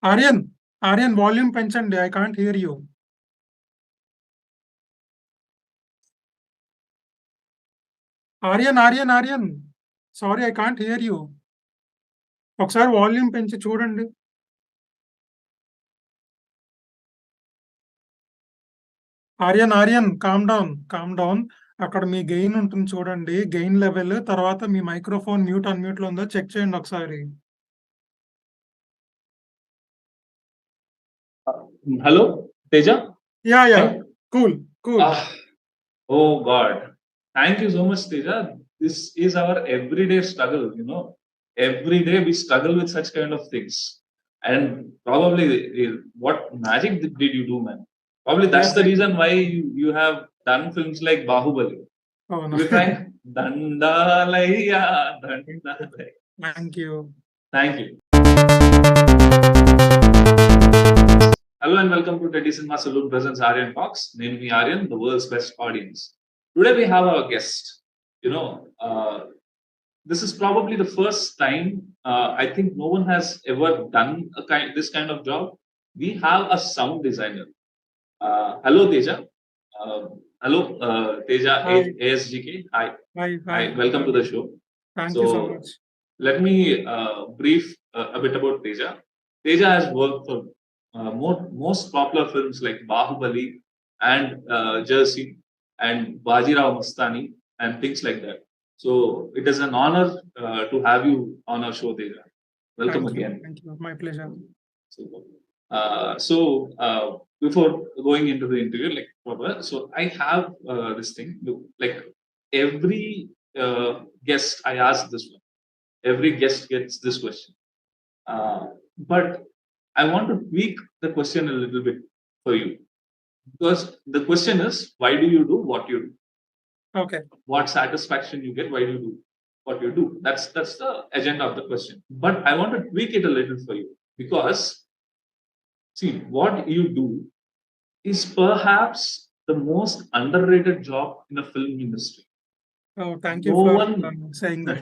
Aryan, Aryan volume పెంచండి. I can't hear you. Aryan. Sorry, I can't hear you. ఒకసారి volume పెంచి చూడండి. Aryan calm down. అక్కడ మీ గెయిన్ ఉంటుంది చూడండి. గెయిన్ లెవెల్ తర్వాత మీ మైక్రోఫోన్ మ్యూట్ అన్మ్యూట్ లో ఉందో చెక్ చేయండి ఒకసారి. Hello, Teja? Yeah Hi. Cool. Oh God. Thank you so much, Teja. This is our everyday struggle, Every day we struggle with such kind of things. And probably what magic did you do, man? Probably that's the reason why you have done films like Bahubali. Oh, no. You try Dandalaya, Dandalaya. Thank you. Thank you. Hello and welcome to tedyCINEMAsaloon presents AaryanTalks. Name me Aryan, the world's best audience. Today we have our guest. This is probably the first time. I think no one has ever done this kind of job. We have a sound designer. Hello, Teja. Hello, Teja ASGK. Hi. Welcome to the show. Thank you so much. Let me brief a bit about Teja. Teja has worked for most popular films like Bahubali and Jersey and Bajirao Mastani and things like that. So it is an honor to have you on our show, Teja. Welcome again. Thank you. My pleasure. So before going into the interview, so I have this thing. Like every guest, I ask this one. Every guest gets this question. But I want to tweak the question a little bit for you. Because the question is, why do you do what you do? Okay. What satisfaction you get, why do you do what you do? That's the agenda of the question. But I want to tweak it a little for you. Because, see, what you do is perhaps the most underrated job in the film industry. Oh, thank you for saying that.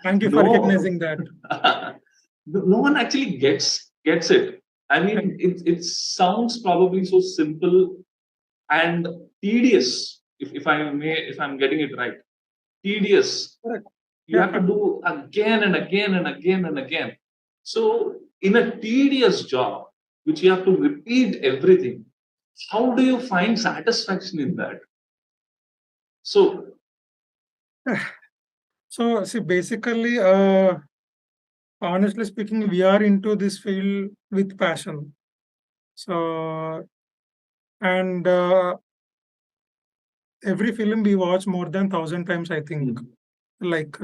Thank you for recognizing that. No one actually gets it. I mean, it sounds probably so simple and tedious. If I'm getting it right, tedious. Correct. You have to do again and again and again and again. So, in a tedious job, which you have to repeat everything, how do you find satisfaction in that? So see, basically, honestly speaking, we are into this field with passion. So, and every film we watch more than 1,000 times, I think. Like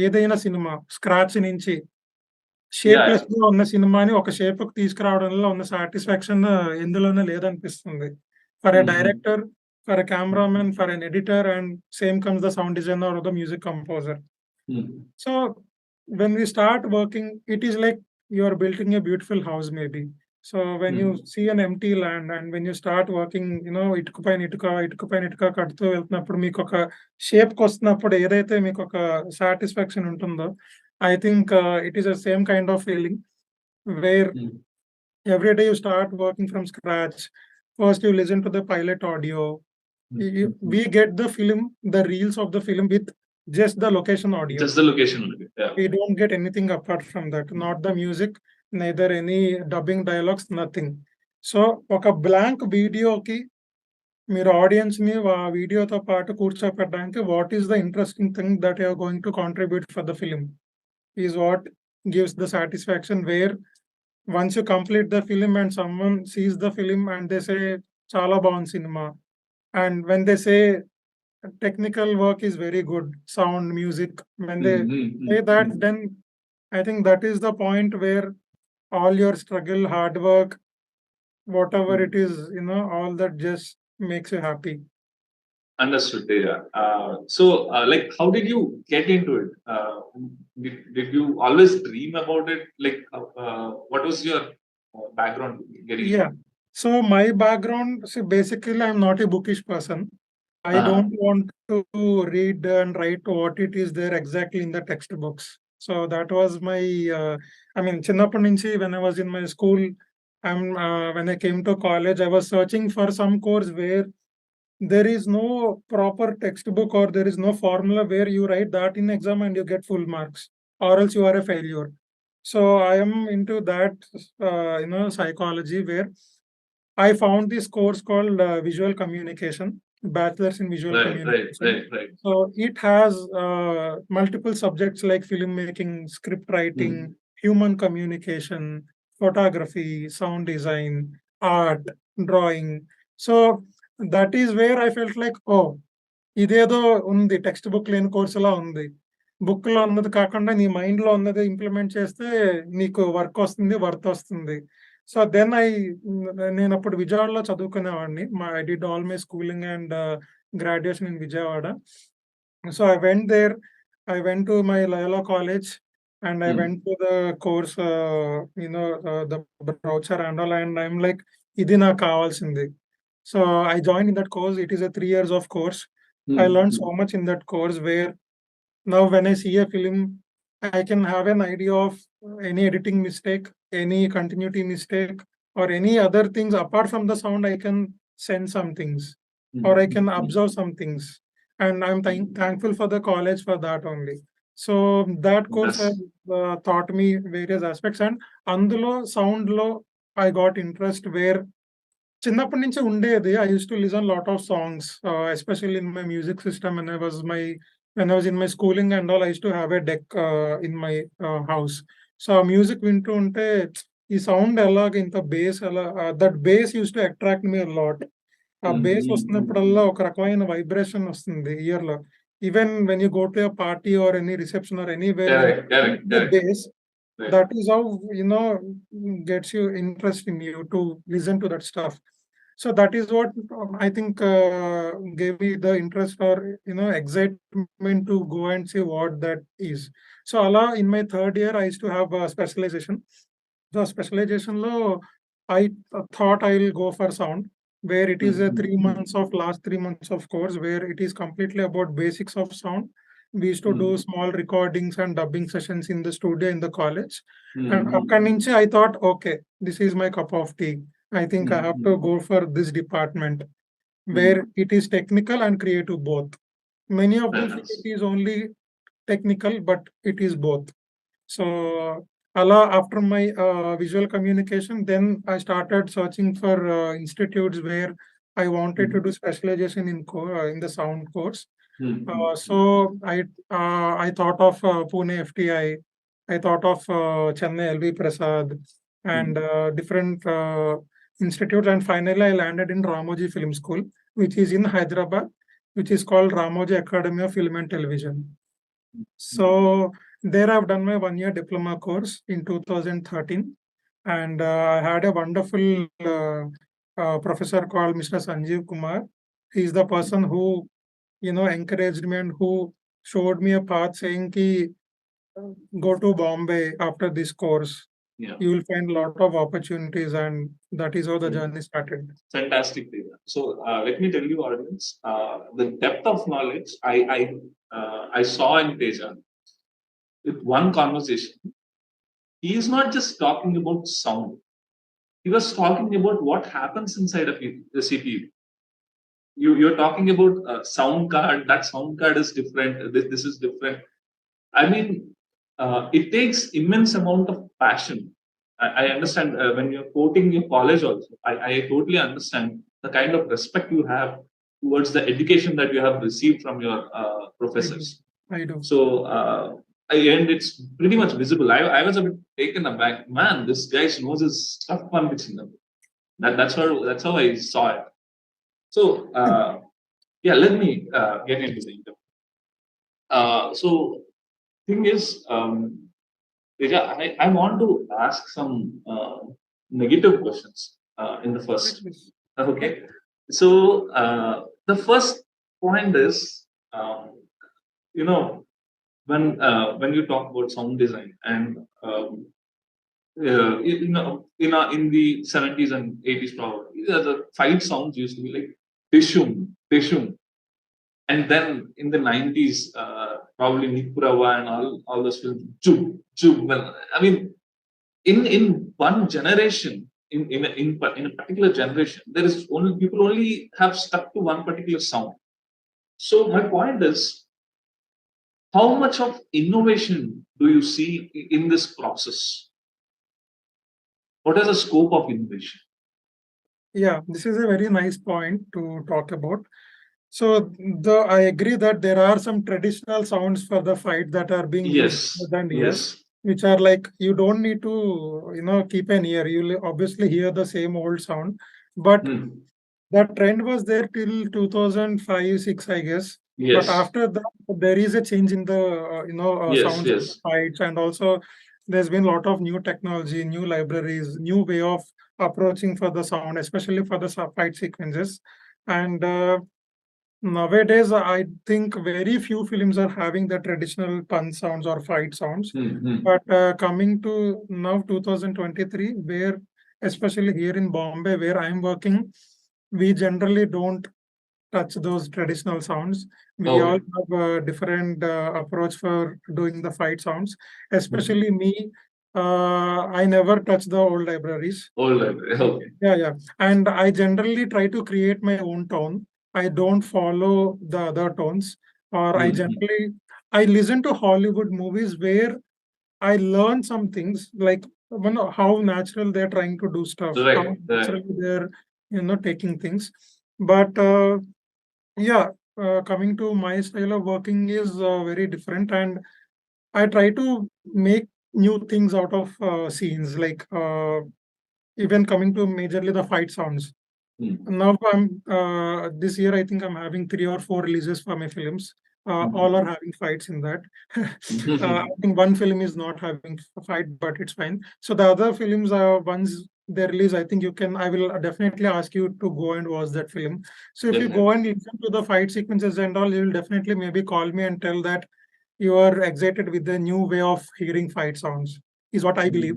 ఏదైనా సినిమా scratch నుంచి shapeless గా ఉన్న సినిమాని ఒక shape కి తీసుకురావడంలో ఉన్న సాటిస్ఫాక్షన్ ఎందులోనే లేదనిపిస్తుంది. For a director, for a cameraman, for an editor, and same comes the sound designer or the music composer. So when we start working, it is like you are building a beautiful house maybe. So when you see an empty land and when you start working, ఇటుక పైన ఇటుక కడుతూ వెళ్తున్నప్పుడు మీకు ఒక షేప్కి వస్తున్నప్పుడు ఏదైతే మీకు ఒక సాటిస్ఫాక్షన్ ఉంటుందో, I think it is the same kind of feeling where every day you start working from scratch. First you listen to the pilot audio. We get the film, the reels of the film with just the location audio. Just the location audio. Yeah. We don't get anything apart from that. Not the music, neither any dubbing dialogues, nothing. So ఒక blank వీడియోకి మీరు audience ని ఆ వీడియోతో పాటు కూర్చోపెట్టడానికి what is the interesting thing that you are going to contribute for the film is what gives the satisfaction, where once you complete the film and someone sees the film and they say chala bagun cinema, and when they say technical work is very good, sound, music, when they say that, then I think that is the point where all your struggle, hard work, whatever it is, all that just makes you happy. Understood, Teja. So, how did you get into it? Did you always dream about it? What was your background getting? Yeah. So my background, see, basically, I'm not a bookish person. I don't want to read and write what it is there exactly in the textbooks. So that was my I mean chinnappa nunchi when I was in my school, when I came to college, I was searching for some course where there is no proper textbook or there is no formula where you write that in exam and you get full marks, or else you are a failure. So I am into that psychology, where I found this course called visual communication, bachelor's in visual communication. Right. So it has multiple subjects like filmmaking, script writing, human communication, photography, sound design, art, drawing. So that is where I felt like, oh, ఇదేదో ఉంది, text book లేని కోర్సులా ఉంది. బుక్‌లో ఉన్నది కాకుండా నీ మైండ్‌లో ఉన్నది ఇంప్లిమెంట్ చేస్తే నీకు వర్క్ వస్తుంది, వర్త్ వస్తుంది. సో దెన్ నేనప్పుడు విజయవాడలో చదువుకునేవాడిని. I did all my schooling and graduation in Vijayawada. So I went there. I went to my Loyola College and I went to the course, the brochure and all, and I'm like, ఇది నాకు కావాల్సింది. So I joined in that course. It is a 3 years of course. I learned so much in that course, where now when I see a film, I can have an idea of any editing mistake, any continuity mistake, or any other things apart from the sound. I can sense some things, or I can observe some things, and I'm thankful for the college for that only. So that course has taught me various aspects, and అందులో sound లో I got interest, where చిన్నప్పటి నుంచి ఉండేది. I used to listen lot of songs, especially in my music system when I was in my schooling and all. I used to have a deck in my house. So ఆ music వింటూ ఉంటే ఈ sound ఎలాగ ఇంత base ఎలా, that base used to attract me a lot. ఆ base వస్తున్నప్పుడల్లా ఒక రకమైన వైబ్రేషన్ వస్తుంది ఇయర్‌లో. Even when you go to a party or any reception or anywhere, the base, that is how gets you interest in you to listen to that stuff. So that is what I think gave me the interest, or excitement to go and see what that is. So ala in my third year I used to have a specialization. The specialization lo I thought I will go for sound, where it is a 3 months of last 3 months of course, where it is completely about basics of sound. We used to do small recordings and dubbing sessions in the studio in the college. And akkadi nunchi I thought, okay, this is my cup of tea. I think I have to go for this department, where it is technical and creative both. Many of them think it is only technical, but it is both. So after my visual communication, then I started searching for institutes where I wanted to do specialization in the sound course. So I thought of Pune FTI. I thought of Chennai LV Prasad and different institutes, and finally I landed in Ramoji Film School, which is in Hyderabad, which is called Ramoji Academy of Film and Television. So there I've done my 1-year diploma course in 2013, and I had a wonderful professor called Mr. Sanjeev Kumar. He's the person who encouraged me and who showed me a path, saying ki go to Bombay after this course. You will find a lot of opportunities, and that is how the journey started. Fantastic, Teja. So let me tell you, audience, the depth of knowledge I saw in Teja with one conversation. He is not just talking about sound. He was talking about what happens inside of the CPU. You're talking about a sound card. That sound card is different. This is different. I mean, it takes immense amount of passion. I understand when you're quoting your college also. I totally understand the kind of respect you have towards the education that you have received from your professors. I do. So, and it's pretty much visible. I was a bit taken aback. Man, this guy knows his stuff. That's how I saw it. So, let me get into the interview. So, thing is, Teja, I want to ask some negative questions in the first. Okay. So, the first point is, when you talk about sound design, and in the 70s and 80s, probably the fight sounds used to be like tishum, and then in the 90s, probably Nipurava and all those films. Well, I mean, in one generation, in a particular generation, there is only people only have stuck to one particular sound. So my point is, how much of innovation do you see in this process? What is the scope of innovation? Yeah, this is a very nice point to talk about. So I agree that there are some traditional sounds for the fight that are being used Yes, more than years, yes. which are like you don't need to, keep an ear. You'll obviously hear the same old sound, but that trend was there till 2005, 6, I guess. But Yes, after that, there is a change in the, yes, sounds of the yes. fights, and also there's been a lot of new technology, new libraries, new way of approaching for the sound, especially for the fight sequences. And nowadays, I think very few films are having the traditional punch sounds or fight sounds. But coming to now 2023, where especially here in Bombay, where I'm working, we generally don't touch those traditional sounds. We all Okay. have a different approach for doing the fight sounds. Especially me, I never touch the old libraries. Old library. Okay. Yeah. And I generally try to create my own tone. I don't follow the other tones, or I listen to Hollywood movies where I learn some things like how natural they're trying to do stuff, how Right, right. naturally they're taking things. But yeah, coming to my style of working is very different, and I try to make new things out of scenes, like even coming to majorly the fight sounds. Now I'm this year I think I'm having 3 or 4 releases for my films. All are having fights in that. I think one film is not having a fight, but it's fine. So the other films, once they release, I think I will definitely ask you to go and watch that film. So if you go and listen to the fight sequences and all, you will definitely maybe call me and tell that you are excited with the new way of hearing fight sounds, is what I believe.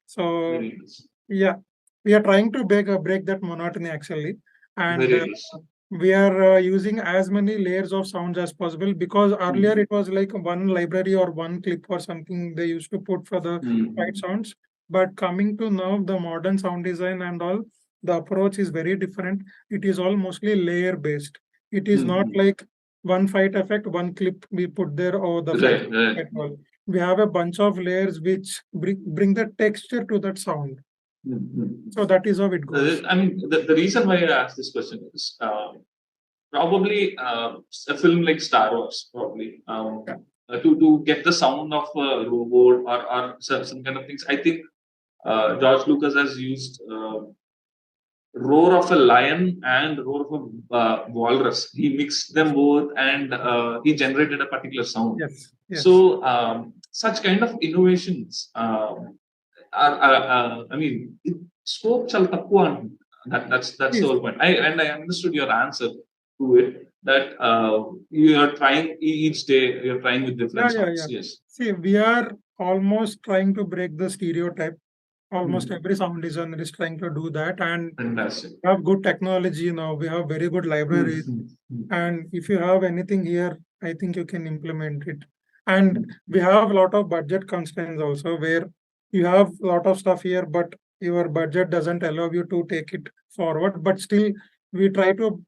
So Very nice. yeah, we are trying to break that monotony actually, and Very nice. we are using as many layers of sounds as possible, because earlier it was like one library or one clip or something they used to put for the fight sounds. But coming to now the modern sound design and all, the approach is very different. It is all mostly layer based. It is not like one fight effect, one clip we put there, or the fight Right, right. at all. We have a bunch of layers which bring the texture to that sound. So that is how it goes. I mean, the reason why I asked this question is probably a film like Star Wars, probably to get the sound of a robot or some kind of things. I think George Lucas has used roar of a lion and roar of a walrus. He mixed them both, and he generated a particular sound. Yes. So such kind of innovations I mean, scope chala takkuva antundi. That's the Yes. whole point. I understood your answer to it, that you are trying each day. You're trying with different sounds. Yes. See, we are almost trying to break the stereotype. Almost every sound designer is trying to do that, and Fantastic. we have good technology now. We have very good libraries, and if you have anything here, I think you can implement it. And we have a lot of budget constraints also, where you have a lot of stuff here, but your budget doesn't allow you to take it forward. But still, we try to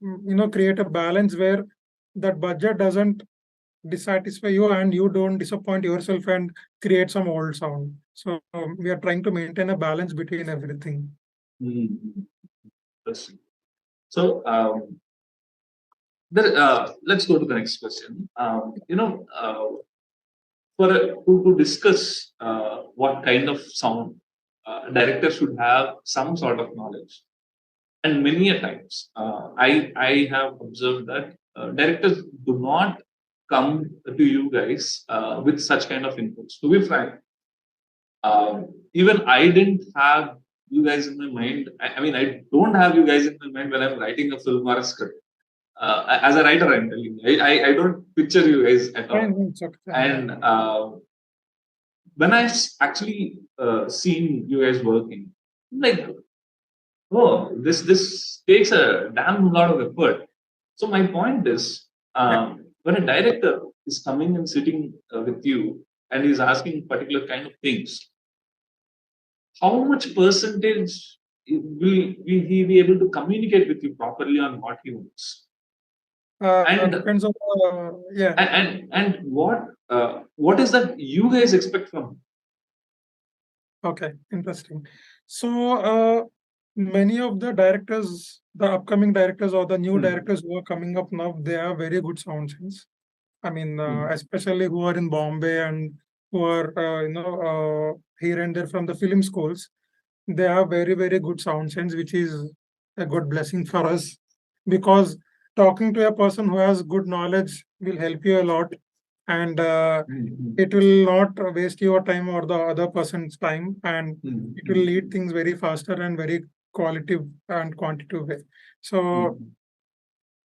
create a balance where that budget doesn't dissatisfy you and you don't disappoint yourself and create some old sound. So we are trying to maintain a balance between everything. Interesting. So let's go to the next question. To discuss what kind of sound director should have some sort of knowledge, and many a times I have observed that directors do not come to you guys with such kind of inputs. To be frank, even I didn't have you guys in my mind. I mean, I don't have you guys in my mind when I'm writing a film or a script. As a writer, I'm telling you, I don't picture you guys at all. And when I actually seen you guys working, like, oh, this takes a damn lot of effort. So my point is, when a director is coming and sitting with you and is asking particular kind of things, how much percentage will he be able to communicate with you properly on what he wants? And depends on yeah. And what is that you guys expect from him? Okay, interesting. So many of the directors, the upcoming directors or the new directors who are coming up now, they have very good sound sense. I mean, especially who are in Bombay and who are here and there from the film schools, they have very, very good sound sense, which is a good blessing for us, because talking to a person who has good knowledge will help you a lot, and it will not waste your time or the other person's time, and it will lead things very faster and very qualitative and quantitative way. So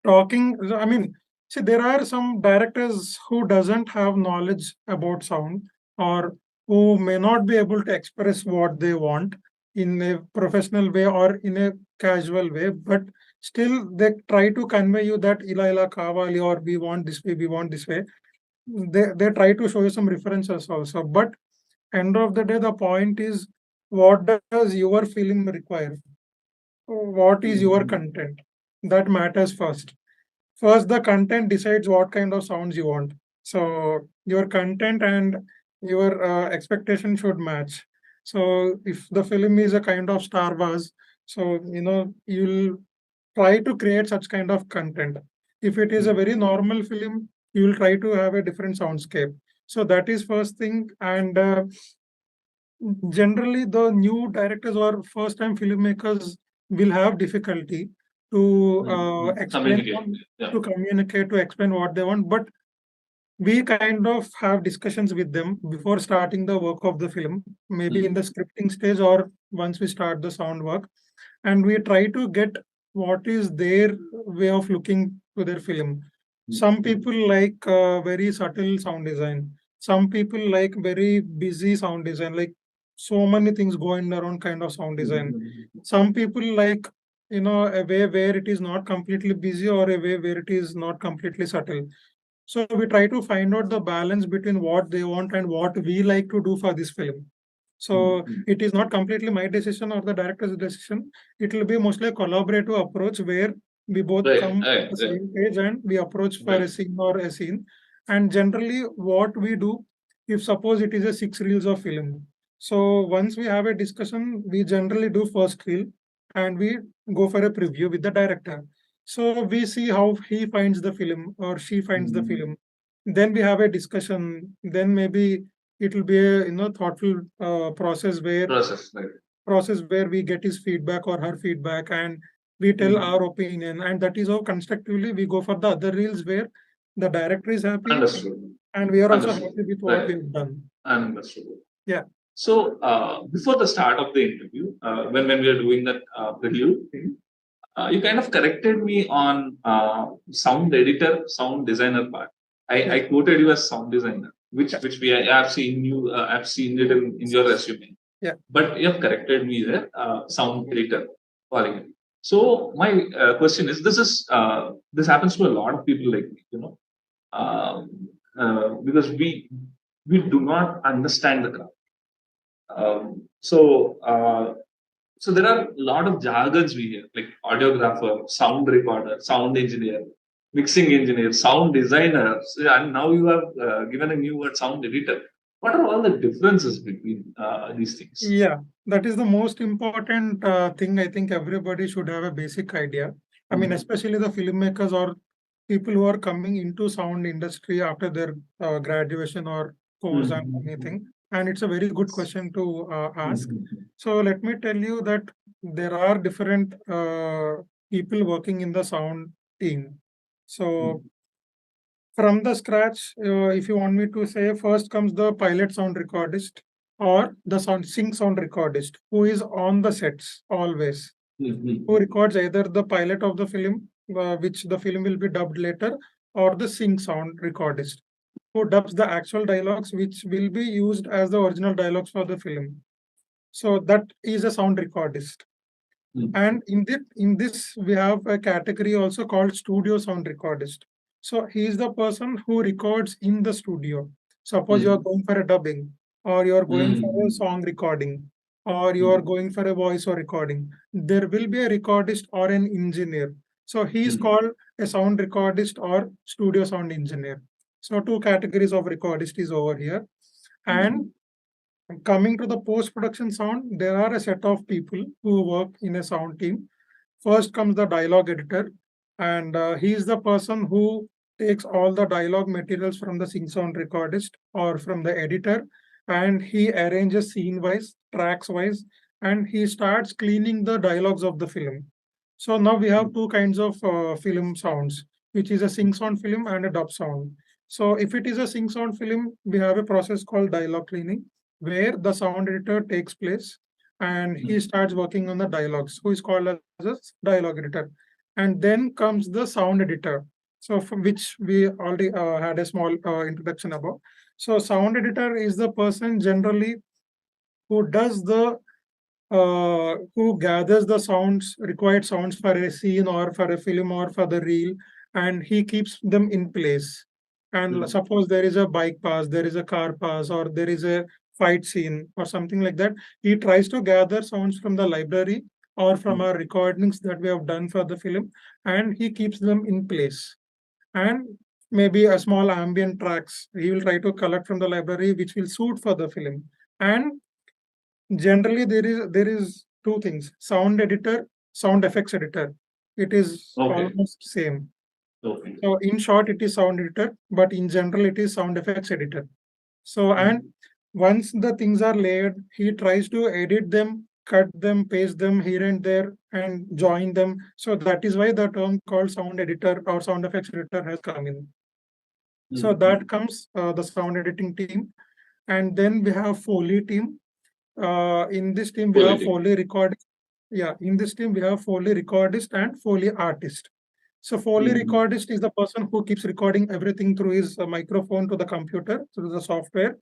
talking, I mean, see, there are some directors who doesn't have knowledge about sound, or who may not be able to express what they want in a professional way or in a casual way, but still they try to convey you that ila kavali, or we want this way, we want this way. They try to show you some references also, but end of the day, the point is, what does your film require? What is your content? That matters first. First, the content decides what kind of sounds you want. So your content and your expectation should match. So if the film is a kind of Star Wars, so you'll try to create such kind of content. If it is a very normal film, you will try to have a different soundscape. So that is first thing. And generally, the new directors or first time filmmakers will have difficulty to explain, to communicate, to explain what they want. But we kind of have discussions with them before starting the work of the film, maybe in the scripting stage or once we start the sound work, and we try to get what is their way of looking to their film. Some people like very subtle sound design. Some people like very busy sound design, like so many things going around kind of sound design. Some people like a way where it is not completely busy, or a way where it is not completely subtle. So we try to find out the balance between what they want and what we like to do for this film. So it is not completely my decision or the director's decision. It will be mostly a collaborative approach where we both come to the same page and we approach for a scene or a scene. And generally, what we do, if suppose it is a 6 reels of film. So once we have a discussion, we generally do first reel and we go for a preview with the director. So we see how he finds the film or she finds the film. Then we have a discussion. Then maybe it will be a thoughtful process where we get his feedback or her feedback, and we tell our opinion, and that is how constructively we go for the other reels where the director is happy. Understood. And we are also happy with what we've done. Understood. Yeah. So before the start of the interview, when we are doing that review thing, you kind of corrected me on sound editor, sound designer part. I quoted you as sound designer, which I have seen you. I've seen it in your resume. Yeah. But you have corrected me there, sound editor, calling it. So my question is, this happens to a lot of people like me, because we do not understand the craft. So there are a lot of jargons we hear, like audiographer, sound recorder, sound engineer, mixing engineer, sound designer, and now you have given a new word, sound editor. What are all the differences between these things? Yeah, that is the most important thing. I think everybody should have a basic idea. I mean, especially the filmmakers or people who are coming into sound industry after their graduation or course and anything. And it's a very good question to ask. So let me tell you that there are different people working in the sound team. So from the scratch, if you want me to say, first comes the pilot sound recordist or the sync sound recordist, who is on the sets always, who records either the pilot of the film, which the film will be dubbed later, or the sync sound recordist, who dubs the actual dialogues, which will be used as the original dialogues for the film. So that is a sound recordist. And in this, we have a category also called studio sound recordist. So he is the person who records in the studio. Suppose you are going for a dubbing, or you are going for a song recording, or you are going for a voice or recording. There will be a recordist or an engineer. So he is called a sound recordist or studio sound engineer. So two categories of recordist is over here. And coming to the post-production sound, there are a set of people who work in a sound team. First comes the dialogue editor, and he is the person who takes all the dialogue materials from the sing sound recordist or from the editor, and he arranges scene-wise, tracks-wise, and he starts cleaning the dialogues of the film. So now we have two kinds of film sounds, which is a sing sound film and a dub sound. So if it is a sing sound film, we have a process called dialogue cleaning, where the sound editor takes place and he starts working on the dialogues, who is called as a dialogue editor. And then comes the sound editor, so for which we already had a small introduction about. So sound editor is the person generally who does the who gathers the sounds, required sounds for a scene or for a film or for the reel, and he keeps them in place. And suppose there is a bike pass, there is a car pass, or there is a fight scene or something like that, he tries to gather sounds from the library or from our recordings that we have done for the film, and he keeps them in place. And maybe a small ambient tracks he will try to collect from the library which will suit for the film. And generally, there is two things: sound editor, sound effects editor. It is almost same. Okay. So in short, it is sound editor, but in general, it is sound effects editor. So and once the things are laid, he tries to edit them, cut them, paste them here and there, and join them. So that is why the term called sound editor or sound effects editor has come in. So that comes the sound editing team, and then we have Foley team. In this team, we have Foley recordist. Yeah, in this team, we have Foley recordist and Foley artist. So Foley recordist is the person who keeps recording everything through his microphone to the computer, through the software.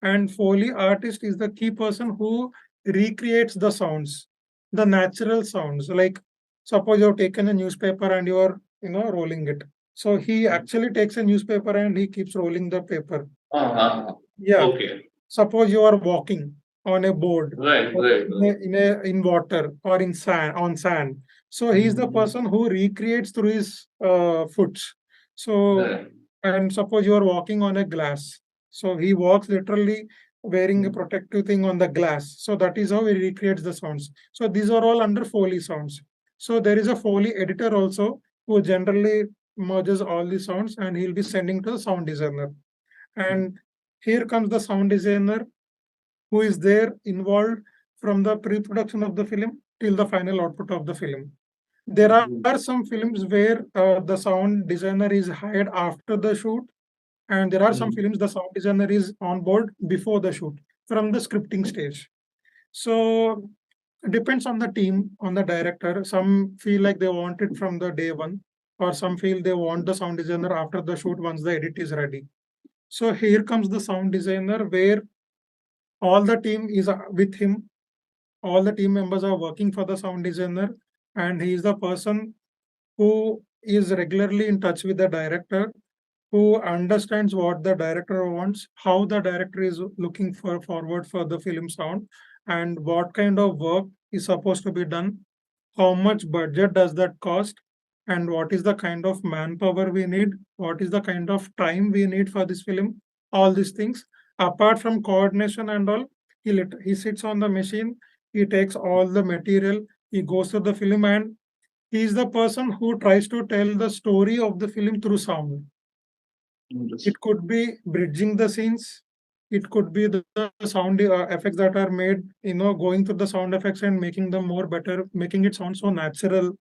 And Foley artist is the key person who recreates the sounds, the natural sounds. Like suppose you've taken a newspaper and you're, rolling it. So he actually takes a newspaper and he keeps rolling the paper. Yeah. Okay. Suppose you are walking on a board, Right. in water or in sand on sand. So he is the person who recreates through his foot. So and suppose you are walking on a glass. So he walks literally wearing a protective thing on the glass. So that is how he recreates the sounds. So these are all under Foley sounds. So there is a Foley editor also who generally merges all the sounds and he'll be sending to the sound designer. And here comes the sound designer who is there involved from the pre-production of the film till the final output of the film. There are some films where the sound designer is hired after the shoot, and there are some films the sound designer is on board before the shoot from the scripting stage. So it depends on the team, on the director. Some feel like they want it from the day one, or some feel they want the sound designer after the shoot once the edit is ready. So here comes the sound designer where all the team is with him. All the team members are working for the sound designer, and he is the person who is regularly in touch with the director, who understands what the director wants, how the director is looking for forward for the film sound, and what kind of work is supposed to be done, how much budget does that cost, and what is the kind of manpower we need, what is the kind of time we need for this film, all these things. Apart from coordination and all, he sits on the machine, he takes all the material, he goes to the film, and he is the person who tries to tell the story of the film through sound. It could be bridging the scenes. It could be the sound effects that are made, going through the sound effects and making them more better, making it sound so natural.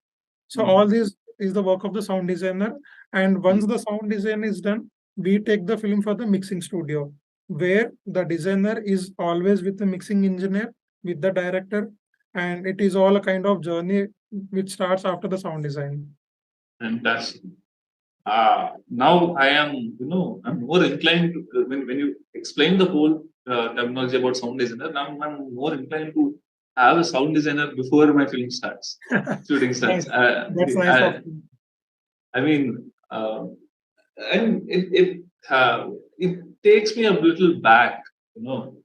So all this is the work of the sound designer. And once the sound design is done, we take the film for the mixing studio, where the designer is always with the mixing engineer, with the director, and it is all a kind of journey which starts after the sound design. Fantastic. Now I am, I'm more inclined to, when you explain the whole terminology about sound designer, now I'm more inclined to have a sound designer before my film starts, shooting starts. Nice. That's nice. I mean, and it takes me a little back, you know,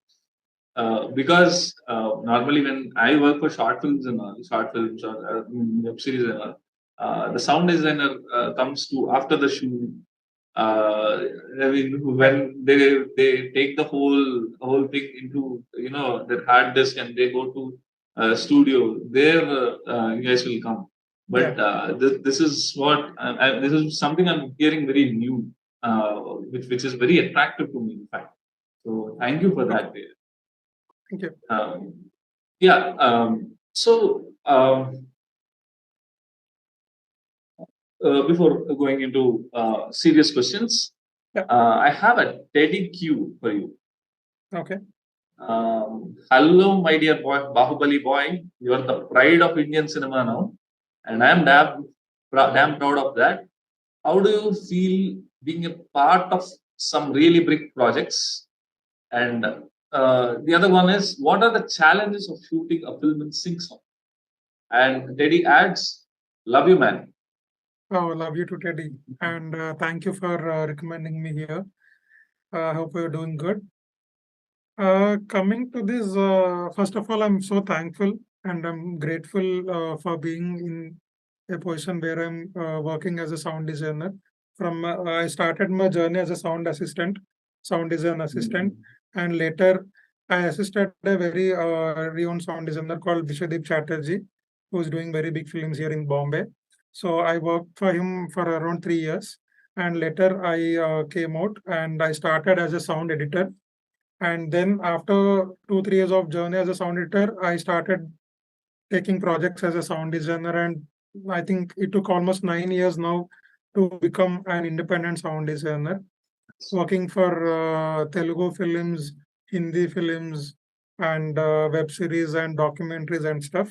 because normally when I work for short films and all, short films or web series and all, the sound designer comes to after the shoot. I mean, when they take the whole thing into, you know, their hard disk and they go to studio, there you guys will come. But this is what this is something I'm hearing very new, which is very attractive to me, in fact. So thank you for that. Thank you. Yeah. So before going into serious questions, I have a Teddy Q for you. Okay. Hello, my dear boy, Bahubali boy. You are the pride of Indian cinema now, and I am damn proud of that. How do you feel being a part of some really big projects? And the other one is, what are the challenges of shooting a film in sync song? And Teddy adds, "Love you, man." Oh, love you too, Teddy. And thank you for recommending me here. I hope you're doing good. Coming to this, first of all, I'm so thankful and I'm grateful for being in a position where I'm working as a sound designer. From I started my journey as a sound assistant, sound design assistant, and later I assisted a very renowned sound designer called Vishwadeep Chatterjee, who's doing very big films here in Bombay. So I worked for him for around 3 years, and later I came out and I started as a sound editor. And then after 2, 3 years of journey as a sound editor, I started taking projects as a sound designer. And I think it took almost 9 years now to become an independent sound designer, working for Telugu films, Hindi films, and web series and documentaries and stuff.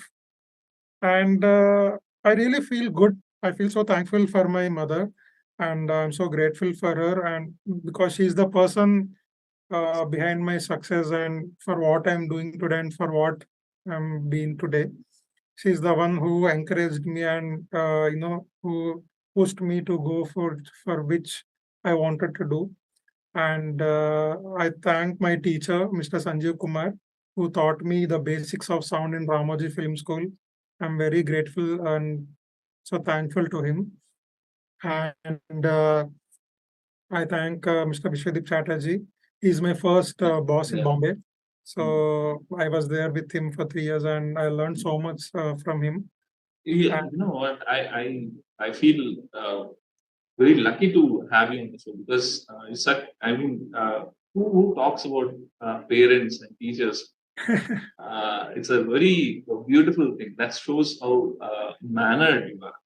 And I really feel good. I feel so thankful for my mother, and I'm so grateful for her, and because she's the person behind my success and for what I'm doing today and for what I'm being today. She's the one who encouraged me and who pushed me to go for which I wanted to do. And I thank my teacher, Mr. Sanjeev Kumar, who taught me the basics of sound in Ramoji Film School. I'm very grateful and so thankful to him. And I thank Mr. Vishwadeep Chatterjee. He's my first boss in Bombay. So I was there with him for 3 years and I learned so much from him. Yeah, And you know what? I feel very lucky to have you on the show because it's such. I mean, who talks about parents and teachers? It's a very beautiful thing that shows how mannered you are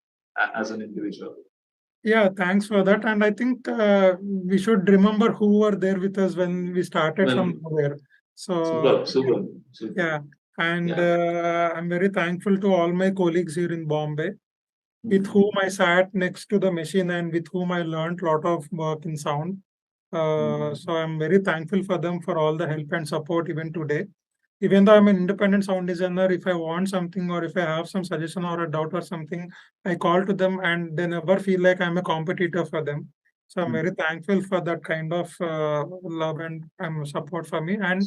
as an individual. yeah, thanks for that. And I think we should remember who were there with us when we started from Well, nowhere. So super. yeah, and Yeah. I'm very thankful to all my colleagues here in Bombay, with whom I sat next to the machine and with whom I learned a lot of work in sound. So I'm very thankful for them for all the help and support even today. Even though I'm an independent sound designer, if I want something or if I have some suggestion or a doubt or something, I call to them and they never feel like I'm a competitor for them. So I'm very thankful for that kind of love and support for me. And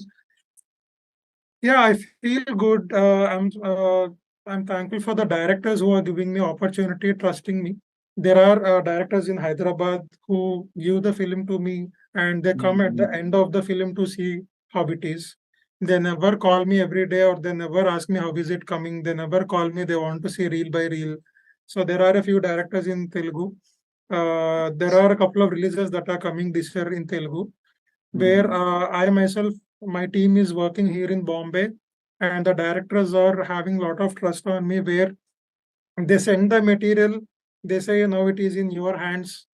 yeah, I feel good. I'm thankful for the directors who are giving me opportunity, trusting me. There are directors in Hyderabad who give the film to me, and they come at the end of the film to see how it is. They never call me every day, or they never ask me how is it coming. They never call me. They want to see reel by reel. So there are a few directors in Telugu. There are a couple of releases that are coming this year in Telugu where I myself, my team is working here in Bombay, and the directors are having a lot of trust on me where they send the material, they say, now it is in your hands,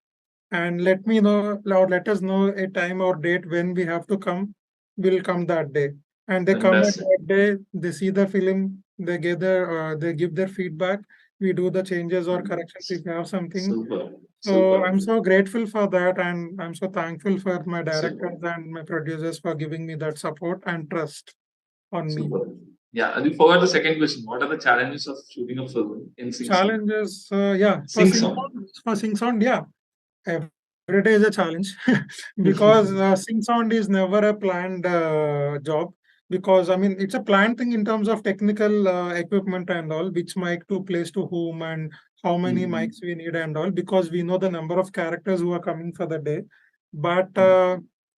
and let me know or let us know a time or date when we have to come. We'll come that day. And they come at Fantastic. that day, they see the film, they give their feedback. We do the changes or corrections if we have something. So Super. I'm so grateful for that, and I'm so thankful for my Super. directors and my producers for giving me that support and trust on me. Super. Yeah, and you forgot the second question. What are the challenges of shooting a film in sync sound? Challenges, yeah, Sync sound. for sing sound, yeah. every day is a challenge because sync sound is never a planned job. Because I mean, it's a planned thing in terms of technical equipment and all, which mic to place to whom and how many mics we need and all, because we know the number of characters who are coming for the day. But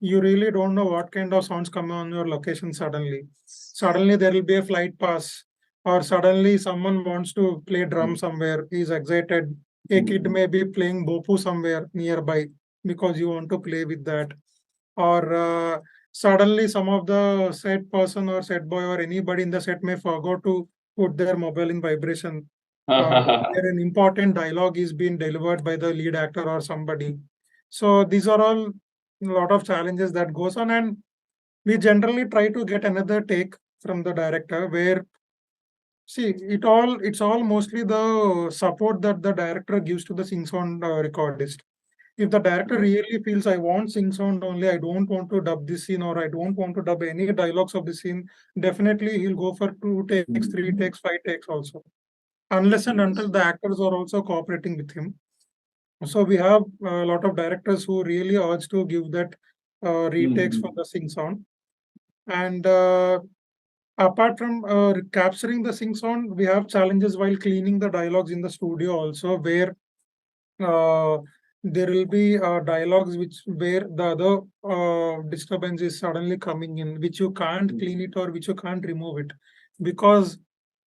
you really don't know what kind of sounds come on your location suddenly. Suddenly there will be a flight pass, or suddenly someone wants to play drum somewhere. He's excited. A kid may be playing bopu somewhere nearby because you want to play with that. Or suddenly some of the set person or set boy or anybody in the set may forgot to put their mobile in vibration. Where an important dialogue is being delivered by the lead actor or somebody. So these are all a lot of challenges that goes on, and we generally try to get another take from the director where, see, it's all mostly the support that the director gives to the sing sound recordist. If the director really feels I want sing sound only, I don't want to dub this scene or I don't want to dub any dialogues of the scene, definitely he'll go for 2 takes, 3 takes, 5 takes also. Unless and until the actors are also cooperating with him. So we have a lot of directors who really urge to give that retakes for the sing sound. And apart from capturing the sing sound, we have challenges while cleaning the dialogues in the studio also, where uh, there will be dialogues which where the other disturbance is suddenly coming in, which you can't clean it or which you can't remove it, because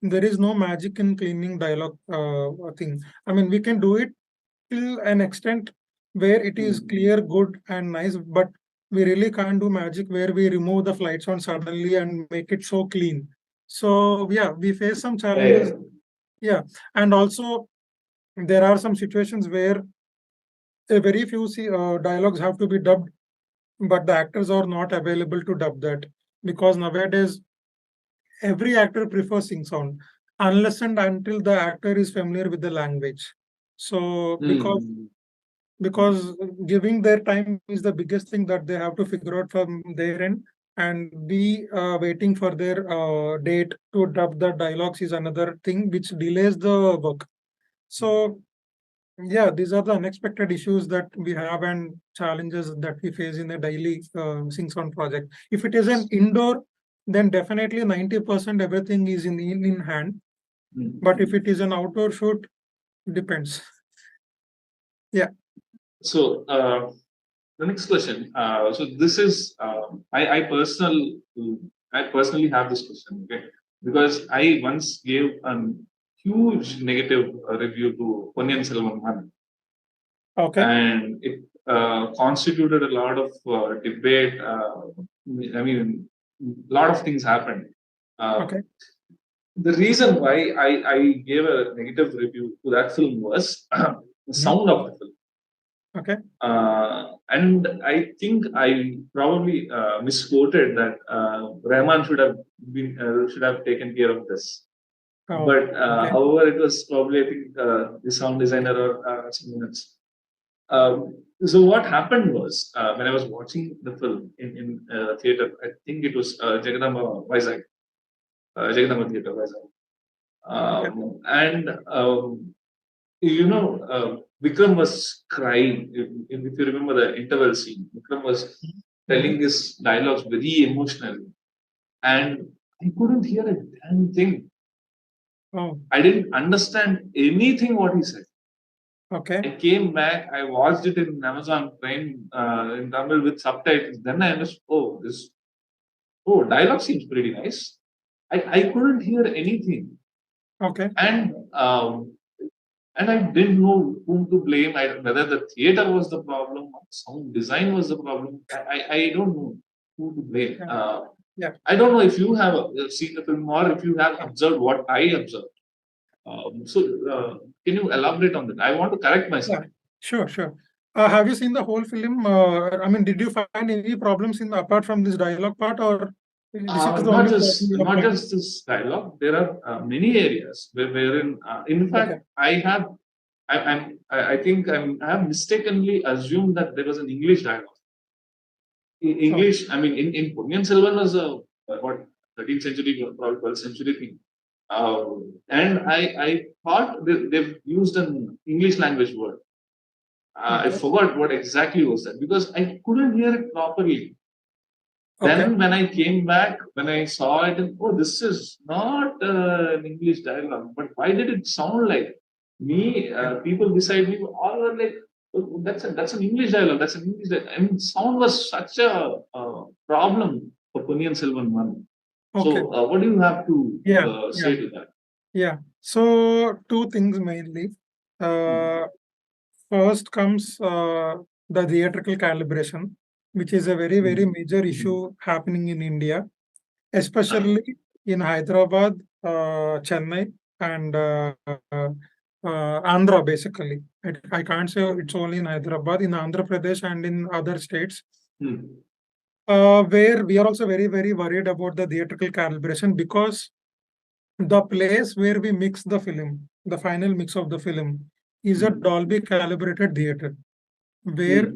there is no magic in cleaning dialogue thing. I mean, we can do it till an extent where it is clear, good, and nice, but we really can't do magic where we remove the flight sound suddenly and make it so clean. So yeah, we face some challenges. Yeah, and also there are some situations where a very few dialogues have to be dubbed, but the actors are not available to dub that, because nowadays every actor prefers sing sound unless and until the actor is familiar with the language. So because giving their time is the biggest thing that they have to figure out from their end, and be waiting for their date to dub the dialogues is another thing which delays the work. So yeah, these are the unexpected issues that we have and challenges that we face in a daily sing sound project. If it is an indoor, then definitely 90% everything is in hand. But if it is an outdoor shoot, depends. Yeah. So the next question. So this is I personally have this question, okay? Because I once gave a huge negative review to Ponniyin Selvan 1. Okay. And it constituted a lot of debate. I mean, a lot of things happened. Okay. The reason why I gave a negative review to that film was the sound of the film. Okay. And I think I probably misquoted that Rahman should have taken care of this. Oh, But okay. however, it was probably, I think, the sound designer or someone else. So what happened was, when I was watching the film in theater, I think it was Jagadamba Vizag, Jagadamba Theatre Vizag. And Vikram was crying. If you remember the interval scene, Vikram was telling his dialogues very emotionally, and I couldn't hear a damn thing. Oh, I didn't understand anything what he said. okay. I came back. I watched it in Amazon Prime in Tamil with subtitles. Then I understood. Dialogue seems pretty nice. I couldn't hear anything, Okay. and I didn't know whom to blame. Whether the theater was the problem, or sound design was the problem. I don't know who to blame. Yeah. I don't know if you have seen the film or if you have observed what I observed. Can you elaborate on that? I want to correct myself. Yeah. Sure. Have you seen the whole film? I mean, did you find any problems apart from this dialogue part, or this is the Not only problem just you have not found? just this dialogue. There are many areas wherein, in fact, Okay. I think I have mistakenly assumed that there was an English dialogue. English, I mean, in Ponniyin Selvan was a what 13th century, probably 12th century thing, and I thought they've used an English language word. I forgot what exactly was that because I couldn't hear it properly. Then when I came back, when I saw it, and, oh, this is not an English dialogue. But why did it sound like me? People beside me all were like, oh, that's an English dialogue. That's an English dialogue. I mean, sound was such a problem for Punniyin Selvan one. So, what do you have to say to that? Yeah. So, two things mainly. First comes the theatrical calibration, which is a very, very major issue happening in India, especially in Hyderabad, Chennai, and Andhra, basically. I can't say it's only in Hyderabad, in Andhra Pradesh and in other states, where we are also very, very worried about the theatrical calibration because the place where we mix the film, the final mix of the film, is a Dolby calibrated theater, where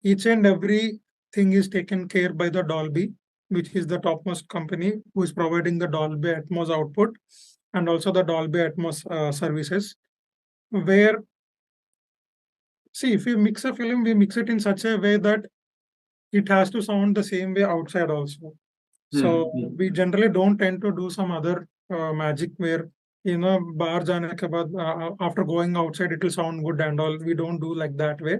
each and every thing is taken care by the Dolby, which is the topmost company who is providing the Dolby Atmos output and also the Dolby Atmos services. Where, see, if we mix a film, we mix it in such a way that it has to sound the same way outside also. So we generally don't tend to do some other magic where, bar jaane ke baad, after going outside it will sound good and all. We don't do like that way.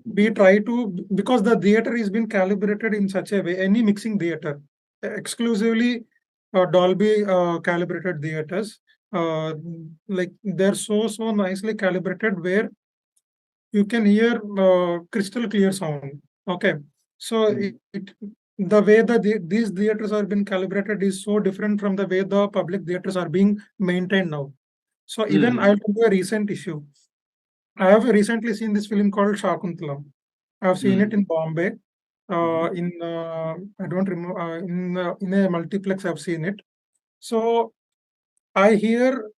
We try to, because the theater is been calibrated in such a way, any mixing theater, exclusively Dolby calibrated theaters, like they're so nicely calibrated where you can hear crystal clear sound. Okay. So the way these theaters are being calibrated is so different from the way the public theaters are being maintained now. So even I'll tell you a recent issue. I have recently seen this film called Shakuntala. I have seen it in Bombay. I don't remember, in a multiplex I've seen it. So I hear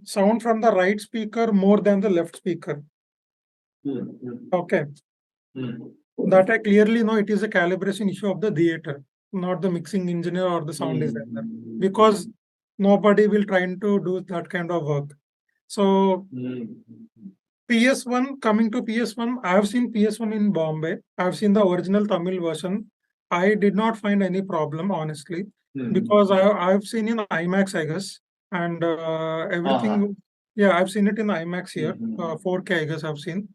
sound from the right speaker more than the left speaker. Okay. That I clearly know it is a calibration issue of the theater, not the mixing engineer or the sound designer, because nobody will try to do that kind of work. So PS1, coming to PS1, I have seen PS1 in Bombay. I have seen the original Tamil version. I did not find any problem, honestly, because I've seen in IMAX, I guess, and everything. Yeah, I've seen it in IMAX here, 4K, I guess I've seen.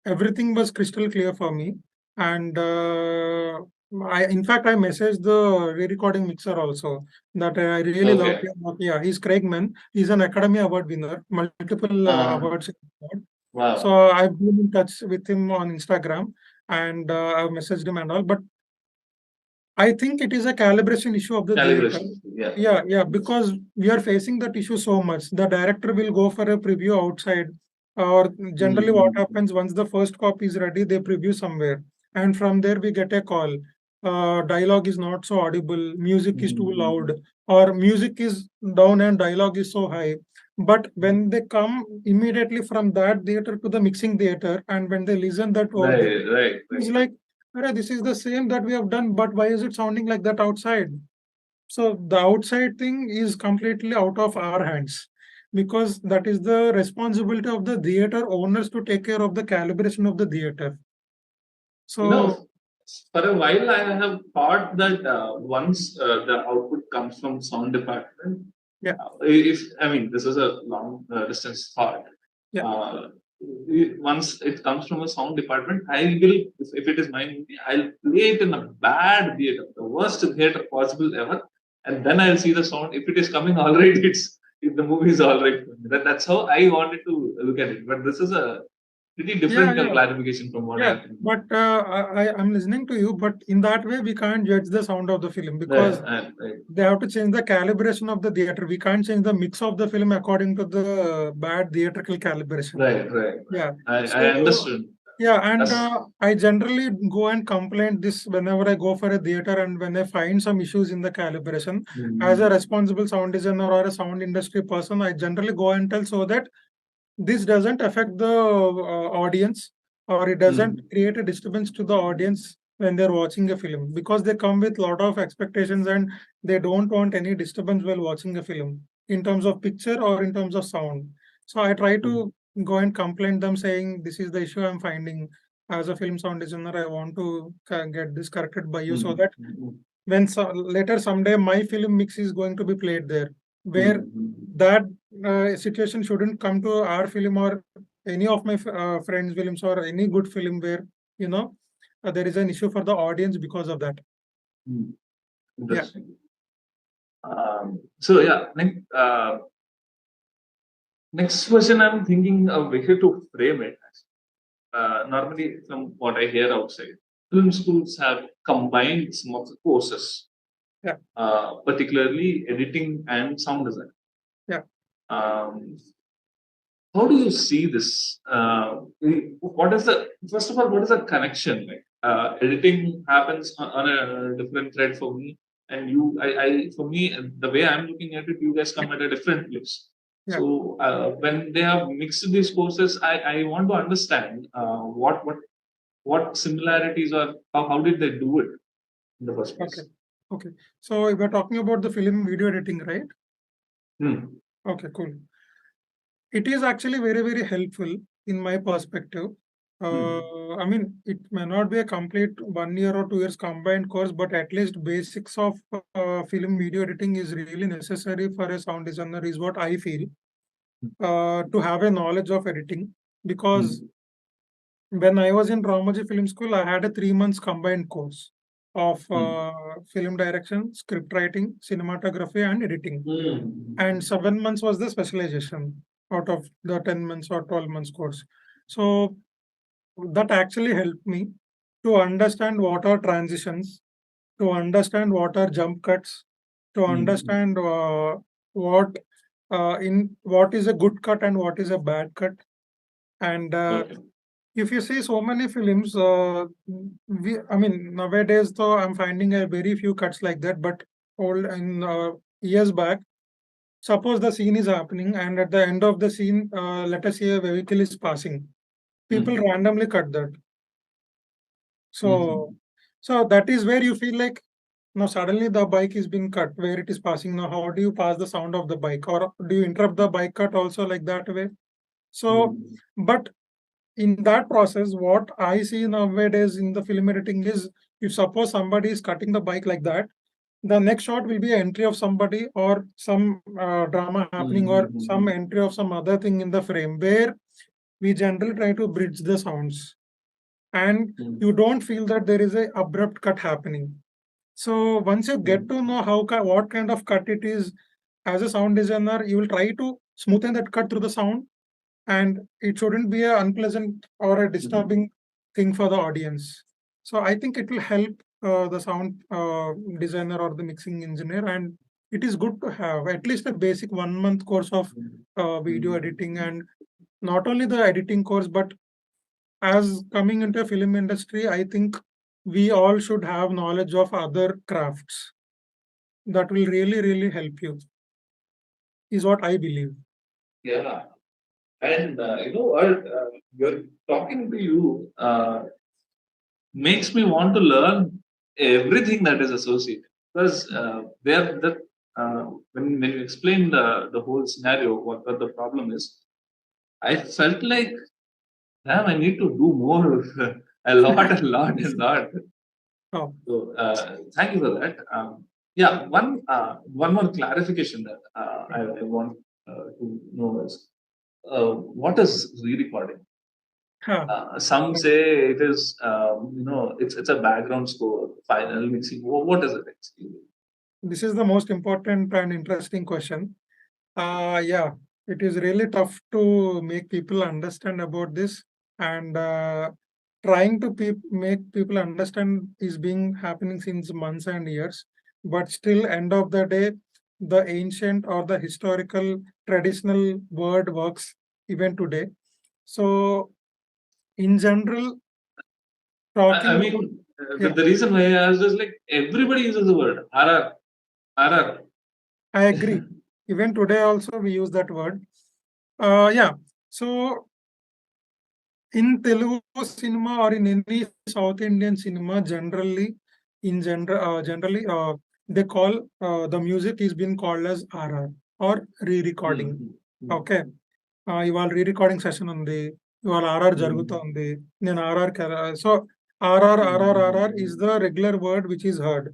Everything was crystal clear for me, and in fact, I messaged the re-recording mixer also that I really love him. Yeah, he's Craig Mann. He's an Academy Award winner, multiple awards. Wow. So I've been in touch with him on Instagram, and I've messaged him and all. But I think it is a calibration issue of the theater. Yeah, because we are facing that issue so much. The director will go for a preview outside, or generally what happens once the first copy is ready, they preview somewhere, and from there we get a call. Dialogue is not so audible, music is too loud, or music is down and dialogue is so high. But when they come immediately from that theater to the mixing theater, and when they listen that audio, it's like, this is the same that we have done, but why is it sounding like that outside? So the outside thing is completely out of our hands, because that is the responsibility of the theater owners to take care of the calibration of the theater. So, for a while, I have thought that once the output comes from sound department, this is a long distance thought. Once it comes from a sound department, I will, if it is my movie, I'll play it in a bad theater, the worst theater possible ever, and then I'll see the sound. If it is coming all right, if the movie is all right. That's how I wanted to look at it. But this is a pretty different clarification from what I think. But I'm listening to you, but in that way, we can't judge the sound of the film, because they have to change the calibration of the theater. We can't change the mix of the film according to the bad theatrical calibration. Right. Yeah. I understood. Yeah, and I generally go and complain this whenever I go for a theater, and when I find some issues in the calibration. As a responsible sound designer or a sound industry person, I generally go and tell, so that this doesn't affect the audience, or it doesn't create a disturbance to the audience when they're watching a film, because they come with a lot of expectations and they don't want any disturbance while watching a film in terms of picture or in terms of sound. So I try to go and complain them saying, this is the issue I'm finding. As a film sound designer, I want to get this corrected by you, so that when later someday my film mix is going to be played there, where that situation shouldn't come to our film or any of my friends' films or any good film where, you know, there is an issue for the audience because of that. Interesting. So yeah, next question I'm thinking of way to frame it. Normally, from what I hear outside, film schools have combined some of the courses, particularly editing and sound design. How do you see this? What is the first of all? What is the connection? Like editing happens on a different thread for me, and you. For me, the way I'm looking at it, you guys come at a different place. So when they have mixed these courses, I want to understand what similarities or how did they do it in the first place. Okay. So we're talking about the film video editing, right? Okay, cool. It is actually very, very helpful in my perspective. I mean, it may not be a complete 1 year or 2 years combined course, but at least basics of film video editing is really necessary for a sound designer, is what I feel, to have a knowledge of editing. Because when I was in Ramoji Film School, I had a 3 months combined course of film direction, script writing, cinematography, and editing. And 7 months was the specialization out of the 10 months or 12 months course. So that actually helped me to understand what are transitions, to understand what are jump cuts, to understand what is a good cut and what is a bad cut. And if you see so many films, I mean, nowadays, though, I'm finding a very few cuts like that. But old in years back, suppose the scene is happening, and at the end of the scene, let us say a vehicle is passing. People randomly cut that. So, so that is where you feel like, now suddenly the bike is being cut where it is passing. Now, how do you pass the sound of the bike, or do you interrupt the bike cut also like that way? So, but in that process, what I see nowadays in the film editing is, if suppose somebody is cutting the bike like that, the next shot will be an entry of somebody or some drama happening or some entry of some other thing in the frame, where we generally try to bridge the sounds, and you don't feel that there is a abrupt cut happening. So once you get to know what kind of cut it is, as a sound designer, you will try to smoothen that cut through the sound, and it shouldn't be an unpleasant or a disturbing thing for the audience. So I think it will help the sound designer or the mixing engineer, and it is good to have at least a basic 1 month course of video editing, and not only the editing course, but as coming into a film industry, I think we all should have knowledge of other crafts that will really, really help you, is what I believe. Yeah. And you know what? You're talking to you makes me want to learn everything that is associated, because there that when you explain the whole scenario, what the problem is, I felt like, damn, I need to do more, a lot. Oh. So thank you for that. Yeah, one more clarification that I want to know is, what is re-recording? Some say it is, it's a background score, final mixing. What is it actually? This is the most important and interesting question. Yeah, it is really tough to make people understand about this, and trying to make people understand is being happening since months and years. But still, end of the day, the ancient or the historical traditional word works even today. So, in general, I mean, the reason why I was just like, everybody uses the word RR. I agree. Even today also we use that word. Yeah. So in Telugu cinema or in any South Indian cinema, generally, they call the music is being called as RR or re-recording. Okay. ఇవాళ రీ-రికార్డింగ్ session ఉంది. ఇవాళ RR జరుగుతోంది. నేను ఆర్ఆర్‌కి so RR is the regular word which is heard.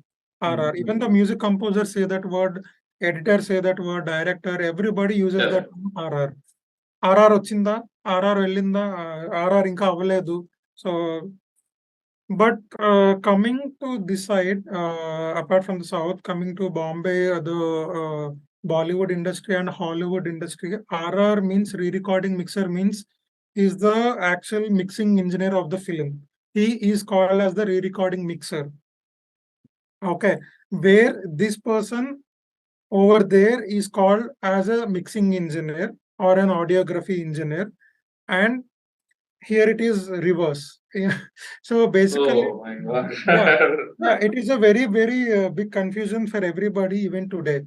RR. Even the music composers say that word, editors say that word, director, everybody uses Yeah. that term RR. RR వచ్చిందా? RR వెళ్ళిందా? RR ఇంకా అవ్వలేదు. So but coming to this side, apart from the South, coming to Bombay, the Bollywood industry and Hollywood industry, RR means re-recording mixer means is the actual mixing engineer of the film. He is called as the re-recording mixer. Okay, where this person over there is called as a mixing engineer or an audiography engineer, and here it is reverse. So basically, Oh my God. yeah, it is a very, very big confusion for everybody even today.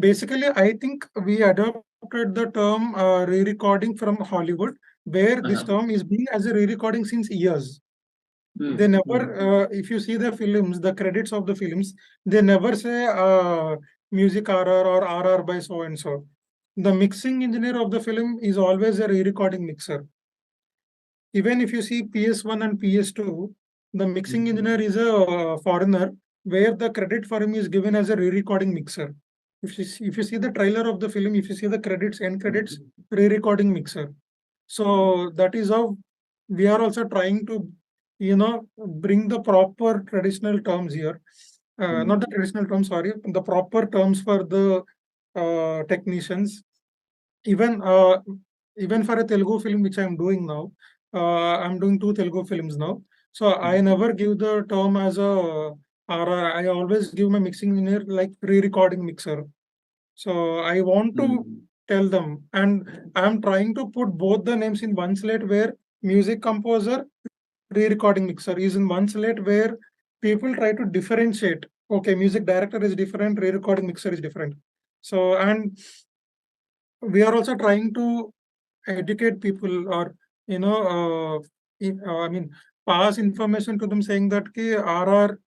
Basically, I think we adopted the term re-recording from Hollywood, where this term is being as a re-recording since years. They never, if you see the films, the credits of the films, they never say music RR or RR by so and so. The mixing engineer of the film is always a re-recording mixer. Even if you see PS1 and PS2, the mixing engineer is a foreigner, where the credit for him is given as a re-recording mixer. If you see the trailer of the film, if you see the credits, end credits, re-recording mixer. So that is how we are also trying to, bring the proper traditional terms here. Not the traditional terms, sorry, the proper terms for the technicians. Even for a Telugu film which I'm doing now, I'm doing 2 Telugu films now. So I never give the term as a RR. I always give my mixing engineer like re-recording mixer. So I want to tell them, and I'm trying to put both the names in one slate, where music composer, re-recording mixer is in one slate, where people try to differentiate. Okay, music director is different, re-recording mixer is different. So, and we are also trying to educate people, or I mean, pass information to them, saying that RR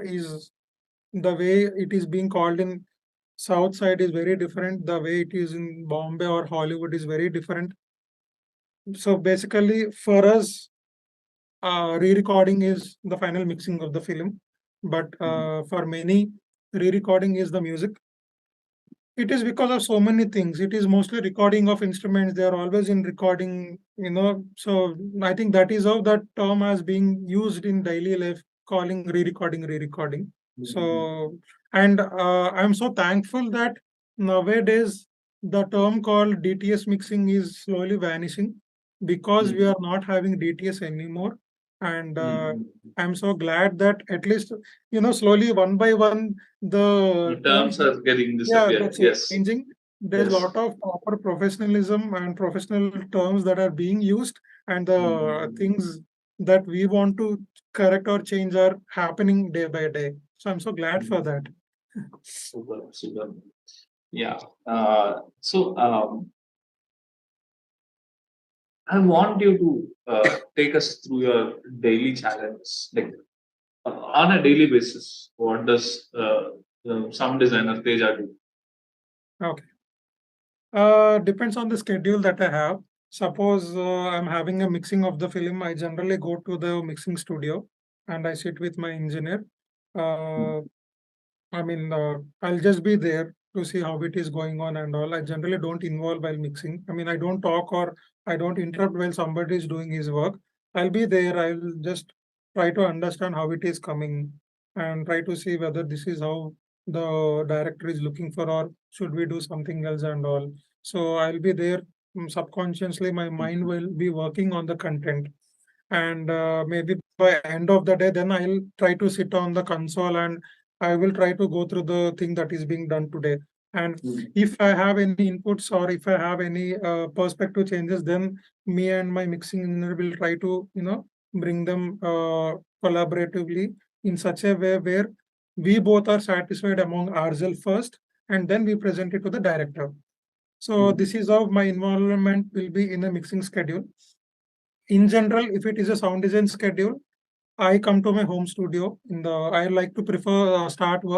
is the way it is being called in South side is very different. The way it is in Bombay or Hollywood is very different. So basically, for us, re-recording is the final mixing of the film. But for many, re-recording is the music. It is because of so many things. It is mostly recording of instruments. They are always in recording, So I think that is how that term has been used in daily life, calling re-recording. So, and I'm so thankful that nowadays the term called DTS mixing is slowly vanishing, because we are not having DTS anymore. And I'm so glad that at least, slowly one by one, the terms are getting disappeared. Yes. changing. There's a lot of proper professionalism and professional terms that are being used, and the things that we want to correct or change are happening day by day. So I'm so glad for that. Super. Yeah. So I want you to take us through your daily challenges, like on a daily basis. What does sound designer Teja do? Okay. Depends on the schedule that I have. Suppose I'm having a mixing of the film, I generally go to the mixing studio and I sit with my engineer. I'll just be there to see how it is going on and all. I generally don't involve while mixing. I don't talk or I don't interrupt while somebody is doing his work. I'll be there. I'll just try to understand how it is coming and try to see whether this is how the director is looking for, or should we do something else and all. So I'll be there. Subconsciously, my mind will be working on the content. And maybe by end of the day, then I'll try to sit on the console and I will try to go through the thing that is being done today. And if I have any inputs or if I have any perspective changes, then me and my mixing engineer will try to, bring them collaboratively in such a way where we both are satisfied among ourselves first, and then we present it to the director. So this is how my involvement will be in a mixing schedule. In general, if it is a sound design schedule, I come to my home studio. I like to prefer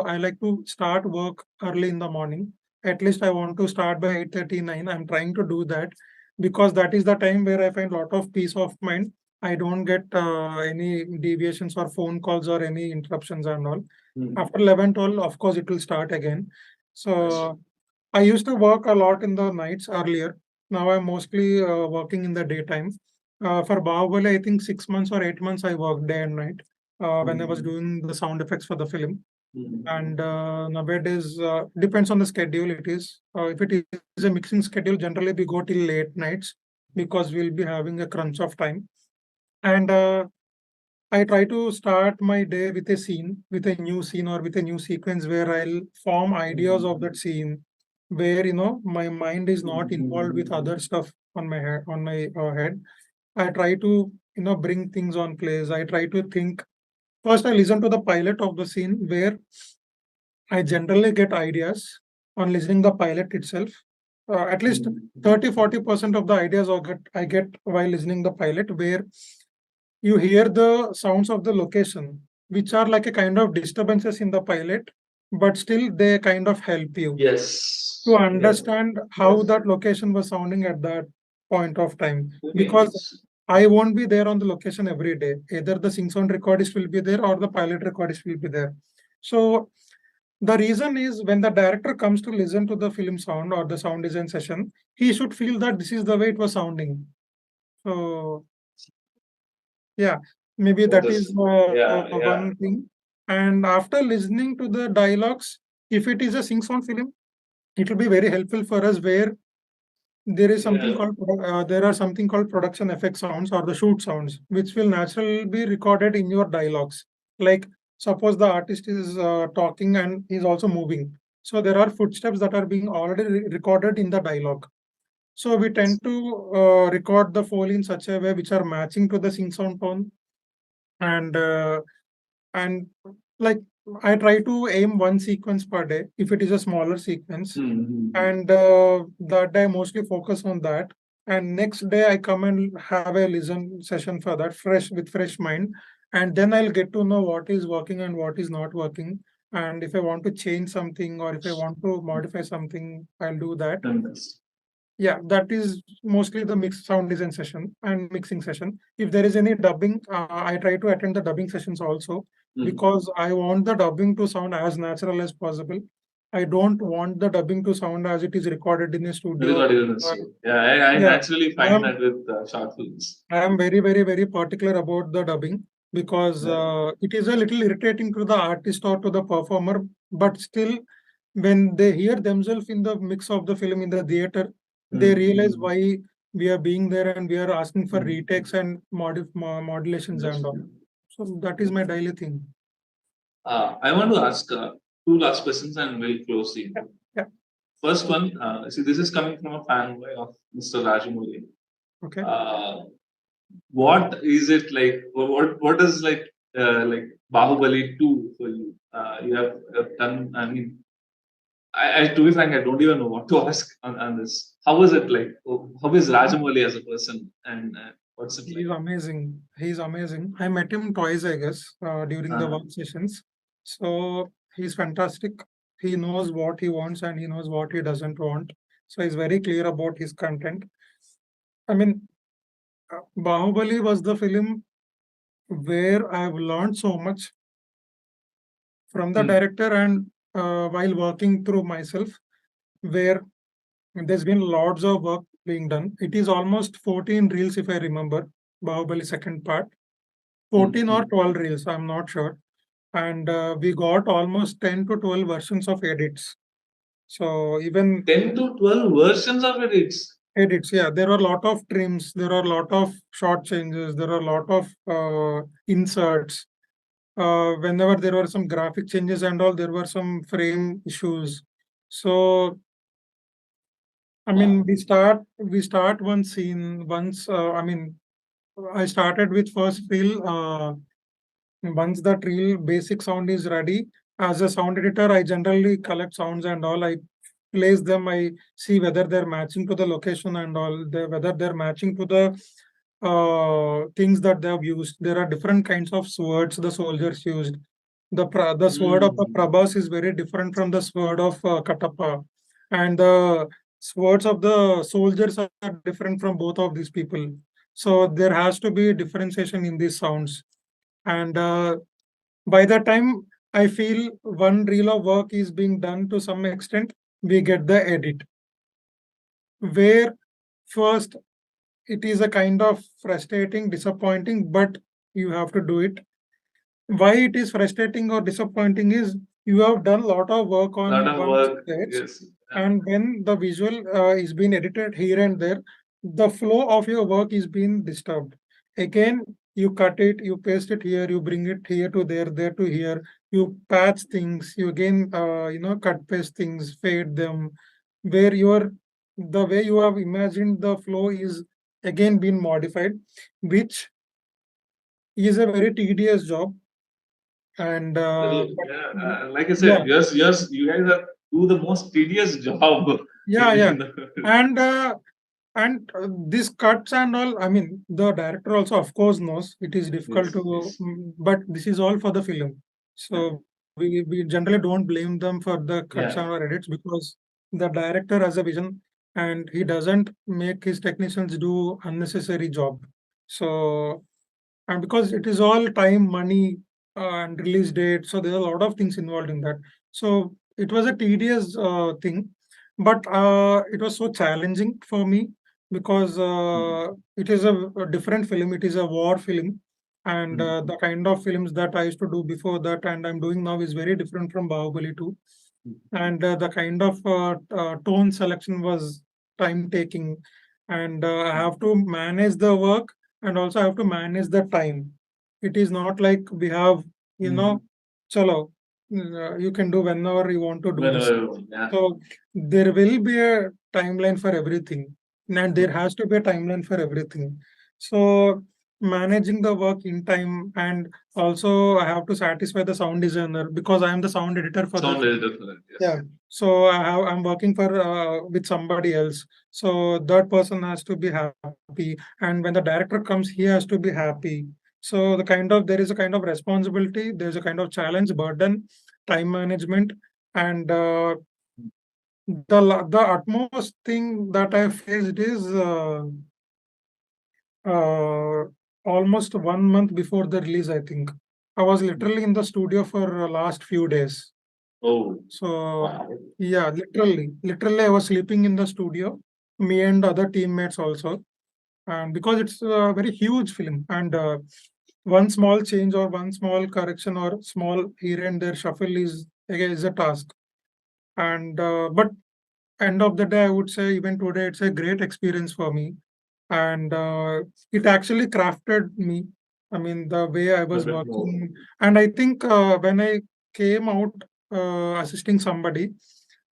I like to start work early in the morning, at least I want to start by 8:39. I'm trying to do that because that is the time where I find a lot of peace of mind. I don't get any deviations or phone calls or any interruptions and all. After 11, 12, of course, it will start again. So I used to work a lot in the nights earlier. Now I'm mostly working in the daytime. For Bahubali, I think 6 months or 8 months I worked day and night when I was doing the sound effects for the film. And nowadays, depends on the schedule it is. If it is a mixing schedule, generally we go till late nights because we'll be having a crunch of time. And I try to start my day with a scene, with a new scene or with a new sequence where I'll form ideas of that scene, where my mind is not involved with other stuff on my head. Head. I try to bring things on place. I try to think. First, I listen to the pilot of the scene where I generally get ideas on listening the pilot itself. At least 30-40% of the ideas I get while listening the pilot, where you hear the sounds of the location, which are like a kind of disturbances in the pilot, but still they kind of help you Yes. to understand how that location was sounding at that point of time. Because I won't be there on the location every day. Either the sing sound recordist will be there or the pilot recordist will be there. So the reason is when the director comes to listen to the film sound or the sound design session, he should feel that this is the way it was sounding. So yeah, maybe that is one thing. And after listening to the dialogues, if it is a sing sound film, it will be very helpful for us where there is something called there are something called production effect sounds or the shoot sounds, which will naturally be recorded in your dialogues. Like suppose the artist is talking and is also moving, so there are footsteps that are being already recorded in the dialogue. So we tend to record the Foley in such a way which are matching to the sing sound tone, and and like I try to aim one sequence per day if it is a smaller sequence, and that day I mostly focus on that. And next day I come and have a listen session for that fresh mind, and then I'll get to know what is working and what is not working. And if I want to change something or if I want to modify something, I'll do that. Yeah, that is mostly the mix sound design session and mixing session. If there is any dubbing, I try to attend the dubbing sessions also because I want the dubbing to sound as natural as possible. I don't want the dubbing to sound as it is recorded in a studio. I naturally find that with short films. I am very, very, very particular about the dubbing because it is a little irritating to the artist or to the performer, but still, when they hear themselves in the mix of the film in the theater, they realize why we are being there and we are asking for retakes and modulations and all. So that is my daily thing. I want to ask two last questions and we'll close the interview. Yeah. First one, see, this is coming from a fanboy of Mr. Rajamouli. Okay. What is it like? What is like Bahubali-2 for you? You have done. I mean, to be frank, I don't even know what to ask on this. How is it like? How is Rajamouli as a person, and what's it like? He's amazing. He's amazing. I met him twice, I guess, during the work sessions. So he's fantastic. He knows what he wants and he knows what he doesn't want. So he's very clear about his content. I mean, Bahubali was the film where I've learned so much from the director and while working through myself, where there's been lots of work being done. It is almost 14 reels, if I remember, Bahubali second part. 14 or 12 reels, I'm not sure. And we got almost 10 to 12 versions of edits. So even 10 to 12 versions of edits. Yeah. There are a lot of trims. There are a lot of short changes. There are a lot of inserts. Whenever there were some graphic changes and all, there were some frame issues. So I mean, we start one scene once. I started with first reel. Once that reel basic sound is ready, as a sound editor, I generally collect sounds and all. I place them. I see whether they're matching to the location and all. Whether they're matching to the things that they have used. There are different kinds of swords the soldiers used. The sword of the Prabhas is very different from the sword of Katappa. and the words of the soldiers are different from both of these people. So there has to be differentiation in these sounds. And by the time I feel one reel of work is being done to some extent, we get the edit, where first it is a kind of frustrating, disappointing, but you have to do it. Why it is frustrating or disappointing is you have done a lot of work Lot on of one work. stage, Yes. and when the visual is being edited here and there, the flow of your work is being disturbed. Again, you cut it, you paste it here, you bring it here to there, there to here, you patch things, you again cut paste things, fade them, where your the way you have imagined the flow is again being modified, which is a very tedious job. And Yeah, like I yeah, said, yes, you guys are do the most tedious job yeah. in the And this cuts and all, I mean, the director also, of course, knows it is difficult yes, to, yes. but this is all for the film. Yeah, So we generally don't blame them for the cuts yeah. and or edits, because the director has a vision and he doesn't make his technicians do unnecessary job. So, and because it is all time, money, and release date, so there are a lot of things involved in that. So it was a tedious thing, but it was so challenging for me, because Mhm. it is a different film. It is a war film, and Mhm. the kind of films that I used to do before that and I'm doing now is very different from Bahubali 2. And the kind of tone selection was time taking, and I have to manage the work, and also I have to manage the time. It is not like we have, you know, Mhm. chalo, you can do whenever you want to do this. Whenever, yeah. So there will be a timeline for everything, and there has to be a timeline for everything. So managing the work in time, and also I have to satisfy the sound designer, because I am the sound editor for the Sound film. editor for that, Yeah. yes. So I'm working for with somebody else. So that person has to be happy, and when the director comes, he has to be happy. So there is a kind of responsibility, there's a kind of challenge, burden, time management, and the utmost thing that I faced is uh, almost 1 month before the release. I think I was literally in the studio for last few days. Oh, So wow. yeah, literally, I was sleeping in the studio, me and other teammates also, and because it's a very huge film, and one small change or one small correction or small here and there shuffle is again is a task. And but end of the day, I would say even today it's a great experience for me, and it actually crafted me. I mean, the way I A was bit more. working, and I think when I came out assisting somebody,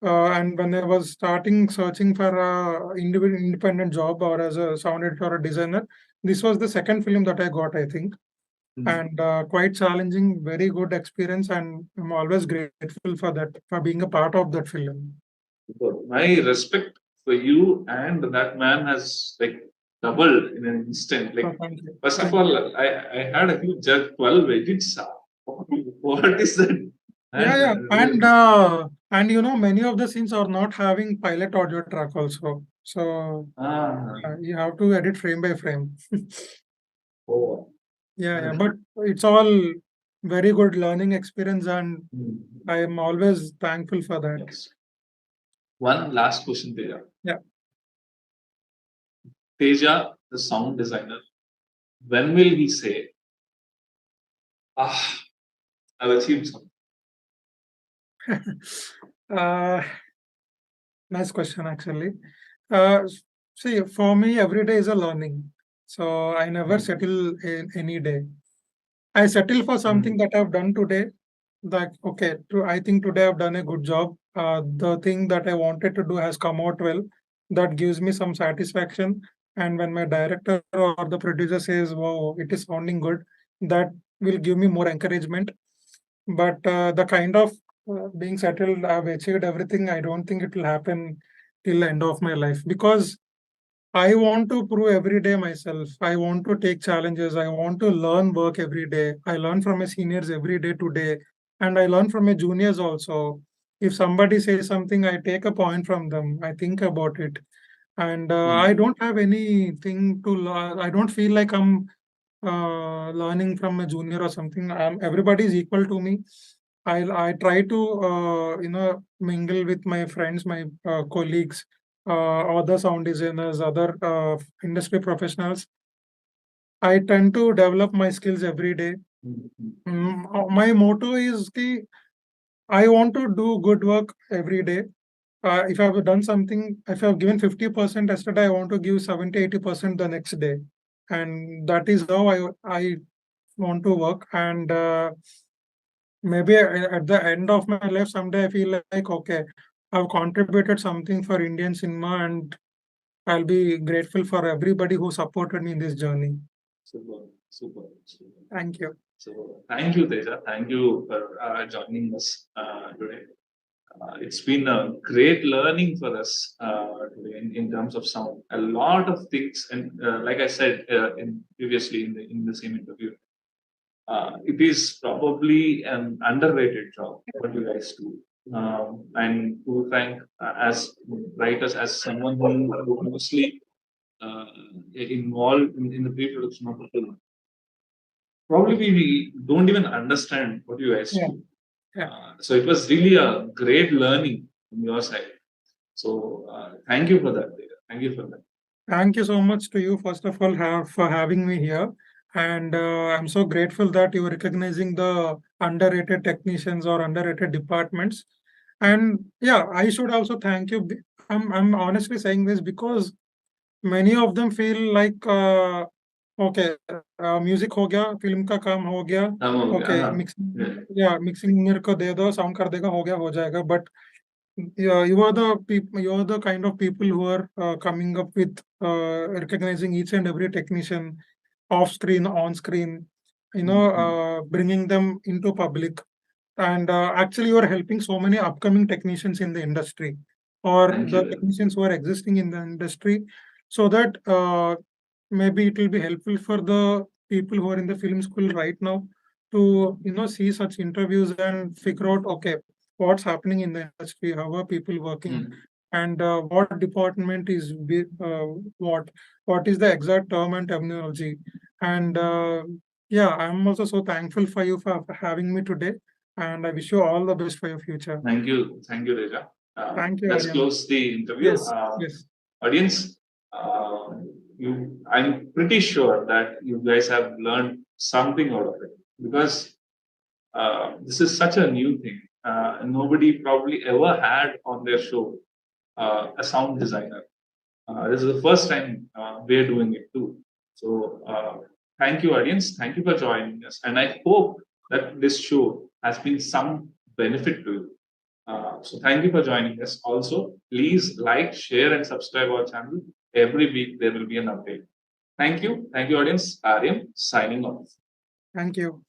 and when I was starting searching for a independent job or as a sound editor or a designer, this was the second film that I got, I think, Mhm. and quite challenging, very good experience, and I'm always grateful for that, for being a part of that film. My respect for you and that man has like doubled in an instant. Like, So thank you. first of Thank all, you. I had a huge 12 edits. What is that? Yeah, And yeah. And many of the scenes are not having pilot audio track also. So ah, you have to edit frame by frame. oh, Yeah, yeah. and, But it's all very good learning experience, and mm, I am always thankful for that. yes. One last question, Teja. Yeah. Teja, the sound designer, when will we say, ah, I've achieved something? uh, nice question, actually. Uh, See, for me, every day is a learning. So I never Mm, settle in any day. I settle for something mm, that I've done today. Like, okay, I think today I've done a good job. The thing that I wanted to do has come out well. That gives me some satisfaction. And when my director or the producer says, "Wow, it is sounding good," that will give me more encouragement. But the kind of being settled, I've achieved everything. I don't think it will happen till the end of my life, because I want to prove every day myself. I want to take challenges. I want to learn work every day. I learn from my seniors every day today, and I learn from my juniors also. if somebody says something, I take a point from them. I think about it, and Hmm. I don't have anything to learn. I don't feel like I'm learning from a junior or something. Everybody is equal to me. I try to mingle with my friends, my colleagues, other sound designers, other industry professionals. I tend to develop my skills every day. My motto is ki I want to do good work every day. If I've done something, if I've given 50% yesterday, I want to give 70-80% the next day. And that is how I want to work. And maybe at the end of my life, someday I feel like, okay, I've contributed something for Indian cinema, and I'll be grateful for everybody who supported me in this journey. Super, super, super. Thank you. So thank you, Teja. Thank you for joining us today. It's been a great learning for us today in terms of sound. A lot of things, and like I said previously in the same interview, it is probably an underrated job what you guys do. And to thank as writers, as someone who mostly uh, involved in the pre-production of the film, probably we don't even understand what you guys do. So it was really a great learning from your side. So thank you for that. Thank you for that. Thank you so much to you, first of all, for having me here. And I'm so grateful that you are recognizing the underrated technicians or underrated departments. And yeah, I should also thank you. I'm honestly saying this because many of them feel like, okay, music हो गया, film का काम हो गया, okay, mixing, yeah, mixing मेरे को दे दो, sound कर देगा, हो गया, हो जाएगा. But yeah, you are the people. You are the kind of people who are coming up with recognizing each and every technician, off screen, on screen. Bringing them into public, and actually, you are helping so many upcoming technicians in the industry, or Thank the you. technicians who are existing in the industry, so that maybe it will be helpful for the people who are in the film school right now to see such interviews and figure out, okay, what's happening in the industry, how are people working, and what department is what is the exact term and terminology. And yeah, I'm also so thankful for you for having me today, and I wish you all the best for your future. Thank you, Reja. Thank you, Let's Aryan. close the interview. Yes, yes. Audience, I'm pretty sure that you guys have learned something out of it, because this is such a new thing. Nobody probably ever had on their show a sound designer. This is the first time we're doing it too. So thank you, audience. Thank you for joining us. And I hope that this show has been some benefit to you. So thank you for joining us. Also, please like, share, and subscribe our channel. Every week there will be an update. Thank you. Thank you, audience. Aryan signing off. Thank you.